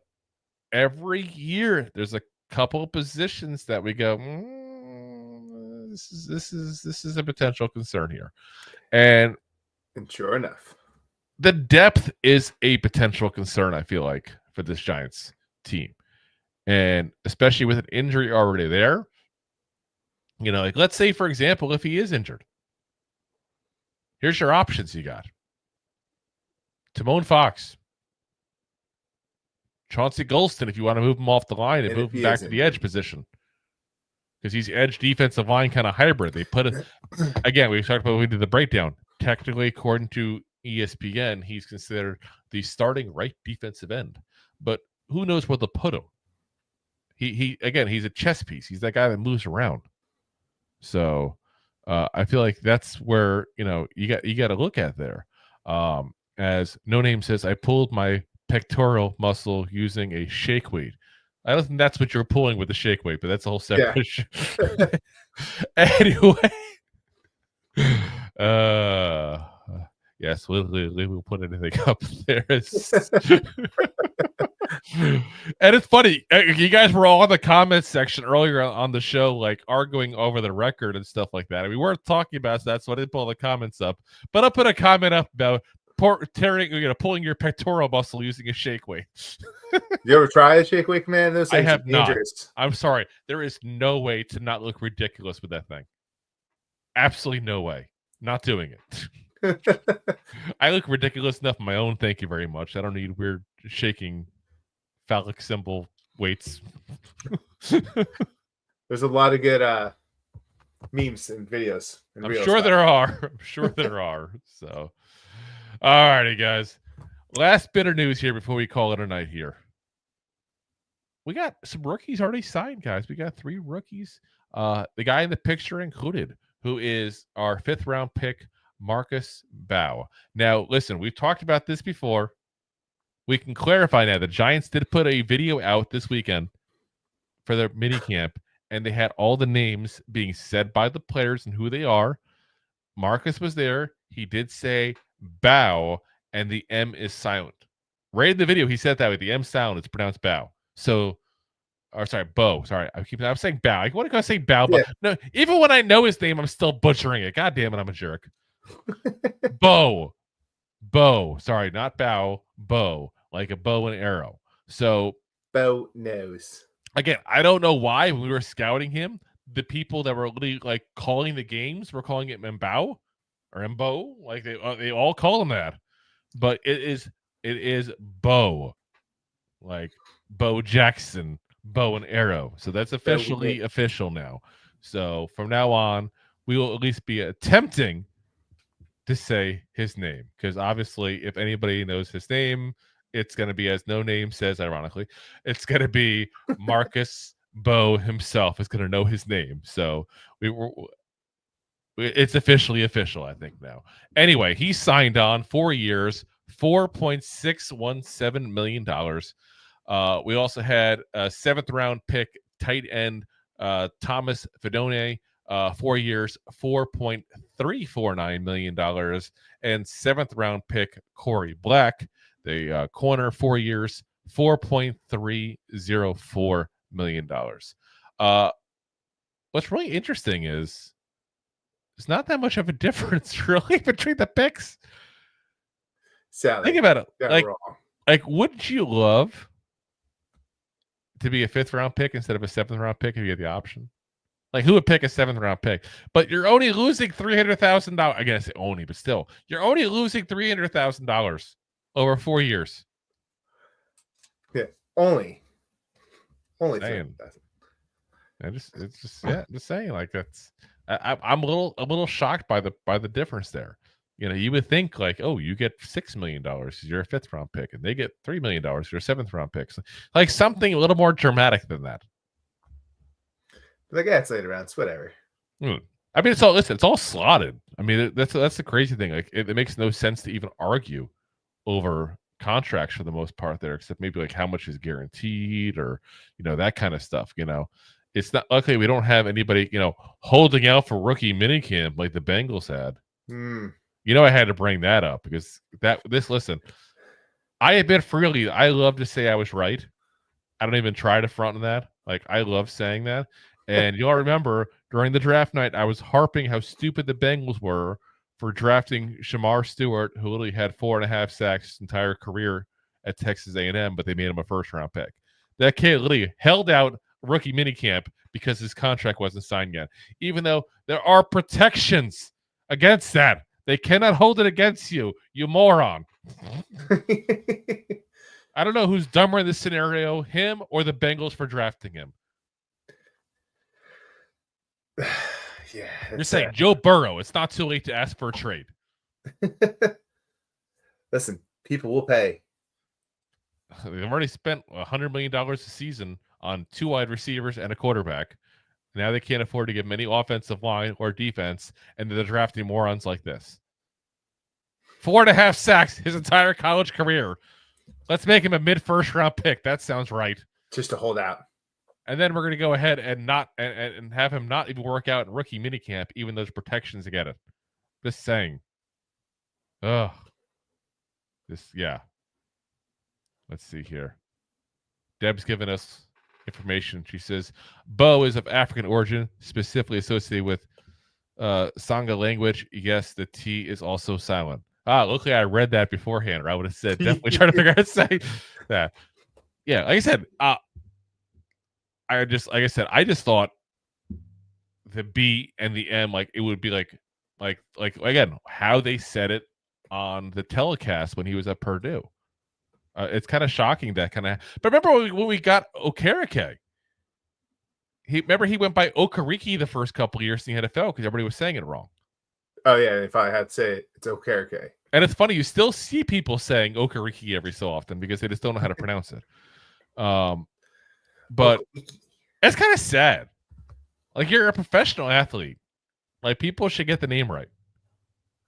every year there's a couple of positions that we go, this is a potential concern here, and sure enough, the depth is a potential concern. I feel like for this Giants team, and especially with an injury already there. You know, like, let's say, for example, if he is injured, here's your options you got. Timon Fox. Chauncey Golston, if you want to move him off the line and move him back to the edge position. Because he's edge defensive line kind of hybrid. They put it, again, we talked about when we did the breakdown. Technically, according to ESPN, he's considered the starting right defensive end. But who knows where they'll put him? He again, he's a chess piece. He's that guy that moves around. So I feel like that's where, you know, you got to look at there. As No Name says, I pulled my pectoral muscle using a shake weight. I don't think that's what you're pulling with the shake weight, but that's a whole separate issue. Anyway, yeah, Yes, we'll put anything up there. And it's funny. You guys were all in the comments section earlier on the show, like arguing over the record and stuff like that. And we weren't talking about that, so I didn't pull the comments up. But I'll put a comment up about pulling your pectoral muscle using a shake weight. You ever try a shake weight, man? Those things I have are dangerous. not. I'm sorry. There is no way to not look ridiculous with that thing. Absolutely no way. Not doing it. I look ridiculous enough on my own. Thank you very much. I don't need weird shaking phallic symbol weights. There's a lot of good memes and videos. I'm sure there are. So, all righty, guys. Last bit of news here before we call it a night here. We got some rookies already signed, guys. We got 3 rookies. The guy in the picture included, who is our 5th round pick, Marcus Bow. Now, listen, we've talked about this before. We can clarify now. The Giants did put a video out this weekend for their mini camp, and they had all the names being said by the players and who they are. Marcus was there. He did say Bow, and the M is silent. Right in the video, he said that with the M silent. It's pronounced Bow. So, or sorry, Bo. Sorry, I'm saying Bow. I want to go say Bow, but no. Even when I know his name, I'm still butchering it. God damn it, I'm a jerk. Bo. Sorry, not Bow. Bo, like a bow and arrow. So Bo knows. Again, I don't know why when we were scouting him, the people that were really like calling the games were calling it Mbow or Mbo. Like they all call him that, but it is Bo, like Bo Jackson, bow and arrow. So that's officially official now. So from now on, we will at least be attempting to say his name, because obviously if anybody knows his name, it's going to be, as no name says, ironically, it's going to be Marcus Bo himself is going to know his name. So it's officially official, I think, now. Anyway, he signed on 4 years, $4.617 million. We also had a 7th round pick, tight end Thomas Fedone, 4 years, $4.349 million, and 7th round pick Corey Black, the corner, 4 years, $4.304 million. What's really interesting is it's not that much of a difference really between the picks. Sadly, think about it. Like, wouldn't you love to be a 5th round pick instead of a 7th round pick if you had the option? Like, who would pick a 7th round pick? But you're only losing $300,000. I guess only, but still, you're only losing $300,000 over 4 years. Yeah, only. Saying. Just saying. Like, that's. I'm a little shocked by the difference there. You know, you would think like, oh, you get $6 million, you're a 5th round pick, and they get $3 million, you're a 7th round pick. So, like something a little more dramatic than that. Like, yeah, it's later rounds, whatever. I mean, it's all slotted. I mean, that's the crazy thing. Like, it makes no sense to even argue over contracts for the most part there, except maybe like how much is guaranteed or, you know, that kind of stuff. You know, it's not luckily we don't have anybody, you know, holding out for rookie minicamp like the Bengals had. You know, I had to bring that up because listen, I admit freely, I love to say I was right. I don't even try to front on that. Like, I love saying that. And you'll remember during the draft night, I was harping how stupid the Bengals were for drafting Shamar Stewart, who literally had 4.5 sacks his entire career at Texas A&M, but they made him a 1st round pick. That kid literally held out rookie minicamp because his contract wasn't signed yet, even though there are protections against that. They cannot hold it against you, you moron. I don't know who's dumber in this scenario, him or the Bengals for drafting him. Yeah, you're saying Joe Burrow, it's not too late to ask for a trade. Listen, people will pay. They've already spent $100 million a season on 2 wide receivers and a quarterback. Now they can't afford to give many offensive line or defense, and they're drafting morons like this. 4.5 sacks his entire college career. Let's make him a mid-1st round pick. That sounds right. Just to hold out. And then we're going to go ahead and not and have him not even work out in rookie minicamp, even those protections to get it. Just saying. Oh, yeah. Let's see here. Deb's given us information. She says Bo is of African origin, specifically associated with Sangha language. Yes, the T is also silent. Luckily I read that beforehand, or I would have said definitely trying to figure out how to say that. Yeah, like I said, I just thought the B and the M, like it would be like again how they said it on the telecast when he was at Purdue. It's kind of shocking that kind of. But remember when we got Okereke? He went by Okereke the first couple of years in the NFL because everybody was saying it wrong. Oh yeah, if I had to say it, it's Okereke. And it's funny, you still see people saying Okereke every so often because they just don't know how to pronounce it. But it's kind of sad. Like, you're a professional athlete. Like, people should get the name right.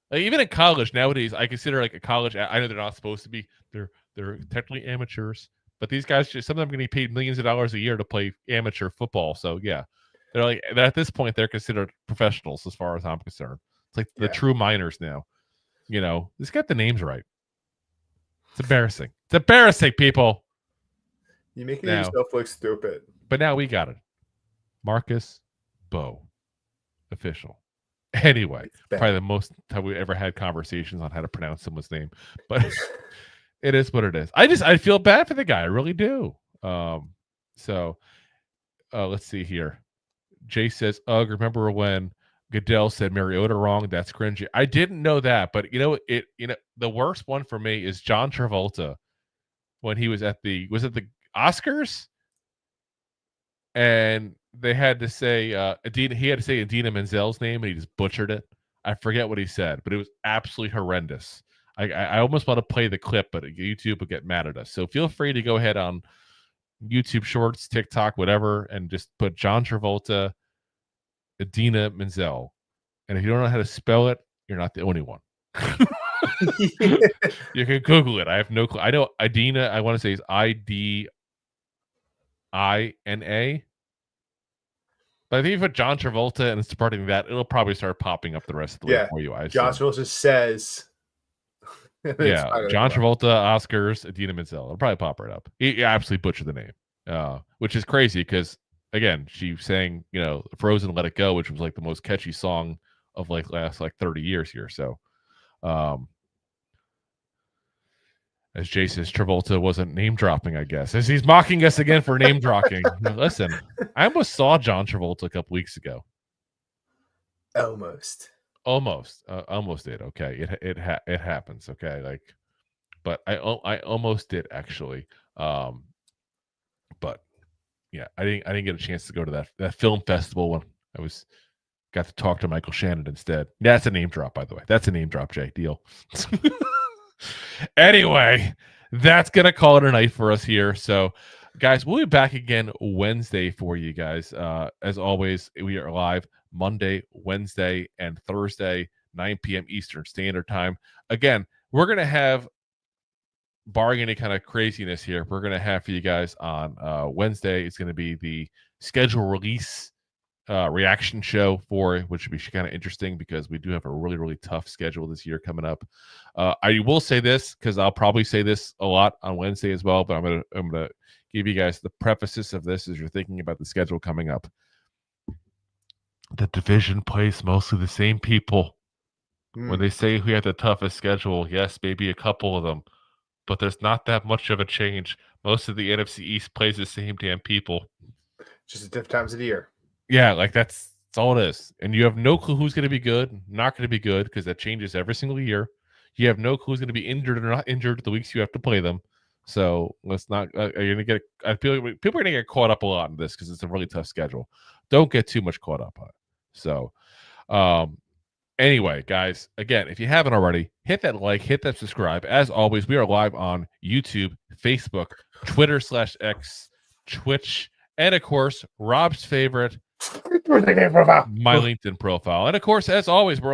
Like, even in college nowadays, I consider like a college. I know they're not supposed to be. They're technically amateurs, but these guys some of them are going to be paid millions of dollars a year to play amateur football. So yeah, they're at this point they're considered professionals as far as I'm concerned. It's like the true minors now. You know, just get the names right. It's embarrassing. It's embarrassing, people. You're making yourself look stupid. But now we got it. Marcus Bo, official. Anyway, probably the most time we ever had conversations on how to pronounce someone's name, but it is what it is. I feel bad for the guy. I really do. So let's see here. Jay says, "Ugh, remember when Goodell said Mariota wrong? That's cringy." I didn't know that, but the worst one for me is John Travolta when he was at the Oscars, and they had to say he had to say Idina Menzel's name, and he just butchered it. I forget what he said, but it was absolutely horrendous. I almost want to play the clip, but YouTube will get mad at us. So feel free to go ahead on YouTube Shorts, TikTok, whatever, and just put John Travolta, Idina Menzel. And if you don't know how to spell it, you're not the only one. You can Google it. I have no clue. I know Idina, I want to say is Idina. But I think if you put John Travolta and it's supporting that, it'll probably start popping up the rest of the way for you. John Travolta says. Yeah, John Travolta, Oscars, Idina Menzel. It'll probably pop right up. He absolutely butchered the name, which is crazy because, again, she sang, Frozen Let It Go, which was like the most catchy song of like last 30 years here. So, as Jay says, Travolta wasn't name dropping, I guess, as he's mocking us again for name dropping. Listen, I almost saw John Travolta a couple weeks ago. Almost did. Okay, it happens. Okay, but I almost did actually. But yeah, I didn't get a chance to go to that film festival when I got to talk to Michael Shannon instead. That's a name drop, by the way. That's a name drop, Jay. Deal. Anyway, that's gonna call it a night for us here. So, guys, we'll be back again Wednesday for you guys. As always, we are live Monday, Wednesday, and Thursday, 9 p.m. Eastern Standard Time. Again, we're gonna have, barring any kind of craziness here, we're gonna have for you guys on Wednesday. It's gonna be the schedule release reaction show for it, which would be kind of interesting because we do have a really, really tough schedule this year coming up. I will say this because I'll probably say this a lot on Wednesday as well, but I'm gonna give you guys the prefaces of this as you're thinking about the schedule coming up. The division plays mostly the same people. When they say we have the toughest schedule, yes, maybe a couple of them, but there's not that much of a change. Most of the NFC East plays the same damn people. Just at different times of the year. Yeah, that's all it is. And you have no clue who's going to be good, not going to be good, because that changes every single year. You have no clue who's going to be injured or not injured the weeks you have to play them. So let's not. You're going to get. I feel like people are going to get caught up a lot in this because it's a really tough schedule. Don't get too much caught up on it. So, anyway, guys, again, if you haven't already, hit that like, hit that subscribe. As always, we are live on YouTube, Facebook, Twitter /X, Twitch, and of course, Rob's favorite, My LinkedIn profile. And of course, as always, we're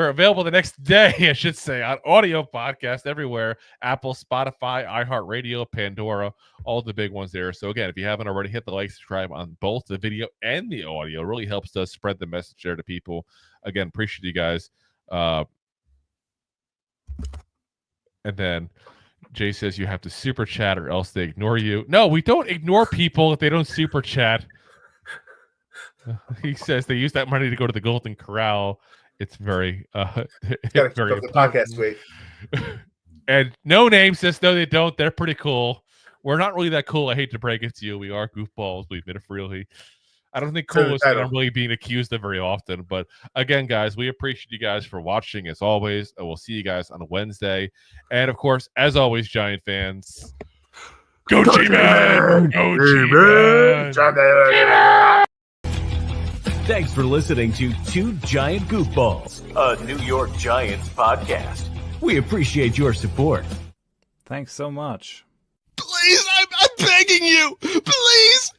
available the next day, I should say, on audio podcast everywhere. Apple, Spotify, iHeartRadio, Pandora, all the big ones there. So again, if you haven't already, hit the like, subscribe on both the video and the audio. It really helps us spread the message there to people. Again, appreciate you guys. And then Jay says you have to super chat or else they ignore you. No, we don't ignore people if they don't super chat. He says they use that money to go to the Golden Corral. It's very, it's very the podcast weight. And No Name says no, they don't. They're pretty cool. We're not really that cool. I hate to break it to you. We are goofballs. We admit it freely. I don't think cool is something I'm really being accused of very often. But again, guys, we appreciate you guys for watching as always. And we'll see you guys on Wednesday. And of course, as always, Giant fans, go G-Man! Go G-Man! Thanks for listening to Two Giant Goofballs, a New York Giants podcast. We appreciate your support. Thanks so much. Please, I'm begging you. Please.